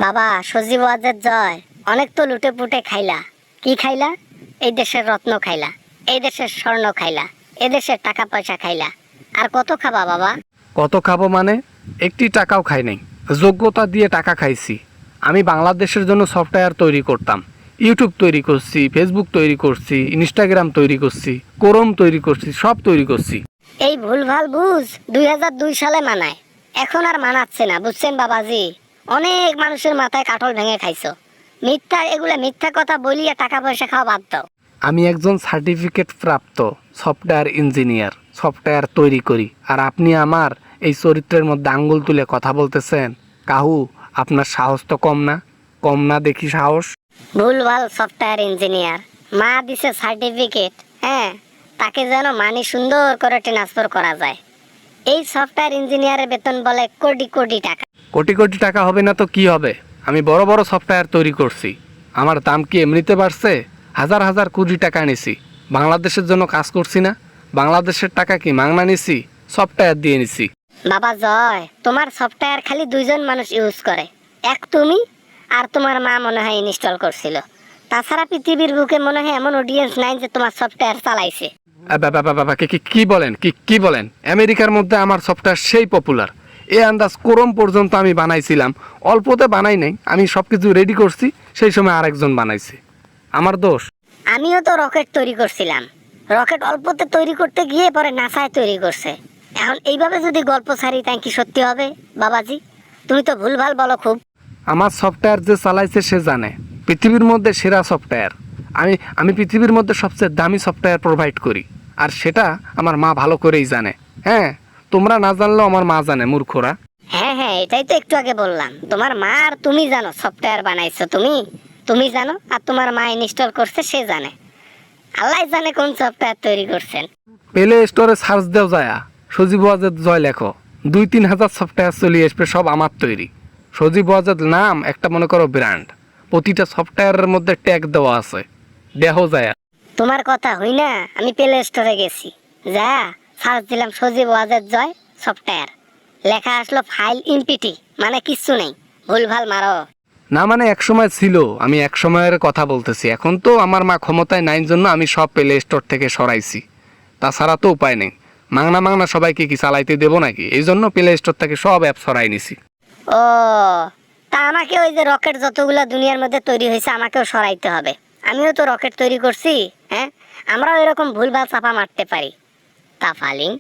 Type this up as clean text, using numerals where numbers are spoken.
বাবা সজীব ওয়াজেদ জয়, অনেক তো লুটে পুটে খাইলা। কি খাইলা? এই দেশের রত্ন খাইলা, এই দেশের স্বর্ণ খাইলা, এ দেশের টাকা পয়সা খাইলা। আর কত খাবা বাবা? কত খাবো মানে? একটি টাকাও খাই নাই। যোগ্যতা দিয়ে টাকা খাইছি। আমি বাংলাদেশের জন্য সফটওয়্যার তৈরি করতাম, ইউটিউব তৈরি করছি, ফেসবুক তৈরি করছি, ইনস্টাগ্রাম তৈরি করছি, ক্রোম তৈরি করছি, সব তৈরি করছি। এই ভুলভাল বুঝ 2002 সালে মানায়, এখন আর মানাচ্ছে না, বুঝছেন বাবাজি? অনেক মানুষের মাথায় কাঠল ভেঙে খাইছো। মিথ্যা, এগুলা মিথ্যা কথা বলিয়ে টাকা পয়সা খাওয়া বাদ দাও। আমি একজন সার্টিফিকেট প্রাপ্ত সফটওয়্যার ইঞ্জিনিয়ার, সফটওয়্যার তৈরি করি। আর আপনি আমার এই চরিত্রের মধ্যে আঙ্গুল তুলে কথা বলতেছেন? কাহু, আপনার সাহস তো কম না? কম না দেখি সাহস? ভুলভাল সফটওয়্যার ইঞ্জিনিয়ার, মা দিছে সার্টিফিকেট, হ্যাঁ, তাকে যেন মানি সুন্দর করে ট্রান্সফার করা যায়। এই সফটওয়্যার ইঞ্জিনিয়ারের বেতন বলে কোটি কোটি টাকা। কোটি কোটি টাকা হবে না তো কি হবে? আমি বড় বড় সফটওয়্যার তৈরি করছি। আমার দাম কি এমনিতে বাড়ছে? হাজার হাজার কোটি টাকা নিছি। বাংলাদেশের জন্য কাজ করছি না? বাংলাদেশের টাকা কি মাংনা নিছি? সফটওয়্যার দিয়ে নিছি। বাবা জয়, তোমার সফটওয়্যার খালি দুইজন মানুষ ইউজ করে, এক তুমি আর তোমার মা মনে হয় ইনস্টল করছিল। তাছাড়া পৃথিবীর বুকে মনে হয় এমন অডিয়েন্স নাই যে তোমার সফটওয়্যার চালাইছে। বাবা কি বলেন? কি বলেন? আমেরিকার মধ্যে আমার সফটওয়্যার সেই পপুলার। এ আন্দাজ ক্রোম পর্যন্ত আমি বানাইছিলাম। অল্পতে বানাই নাই, আমি সব কিছু রেডি করছি, সেই সময় আরেকজন বানাইছে। আমার দোষ? আমিও তো রকেট তৈরি করছিলাম। রকেট অল্পতে তৈরি করতে গিয়ে পরে নাসায় তৈরি করছে। এখন এইভাবে যদি গল্প ছাড়ি তাই কি সত্যি হবে বাবাজি? তুমি তো ভুলভাল বলো খুব। আমার সফটওয়্যার যে চালাইছে সে জানে পৃথিবীর মধ্যে সেরা সফটওয়্যার। আমি পৃথিবীর মধ্যে সবচেয়ে দামি সফটওয়্যার প্রোভাইড করি, আর সেটা আমার মা ভালো করেই জানে। হ্যাঁ, তোমরা না জানলেও আমার মা জানে, মূর্খরা। হ্যাঁ হ্যাঁ, এটাই তো একটু আগে বললাম, তোমার মা আর তুমি জানো সফটওয়্যার বানাইছো তুমি জানো, আর তোমার মা ইনস্টল করছে সে জানে। আল্লাহ জানে কোন সফটওয়্যার তৈরি করছেন। প্লে স্টোরে সার্চ দেও যায়া সজীব ওয়াজেদ জয় লেখো, 2-3 হাজার সফটওয়্যার চলে আসবে, সব আমার তৈরি। সজীব ওয়াজেদ নাম একটা মনে করো ব্র্যান্ড, প্রতিটা সফটওয়্যারের মধ্যে ট্যাগ দেওয়া আছে, দেহ যায়া। তোমার কথা হই না, আমি প্লে স্টোরে গেছি, যা সার্চ দিলাম সজীব ওয়াজেদ জয় সফটওয়্যার, লেখা আসলো ফাইল ইমপিটি, মানে কিচ্ছু নেই, ভুলভাল মারো। না মানে এক সময় ছিল, আমি এক সময়ের কথা বলতেছি। এখন তো আমার মা ক্ষমতায় নাই জন্য আমি সব প্লে স্টোর থেকে সরাইছি। তাছাড়া তো উপায় নেই, মাংনা সবাইকে কি চালাইতে দেবো নাকি? এই জন্য প্লে স্টোর থেকে সব অ্যাপ সরাই নিছি। ও, তা আমাকে ওই যে রকেট যতগুলা দুনিয়ার মধ্যে তৈরি হয়েছে আমাকেও সরাইতে হবে। আমিও তো রকেট তৈরি করছি, হ্যাঁ, আমরাও এরকম ভুলভাল চাপা মারতে পারি। তা ফালিং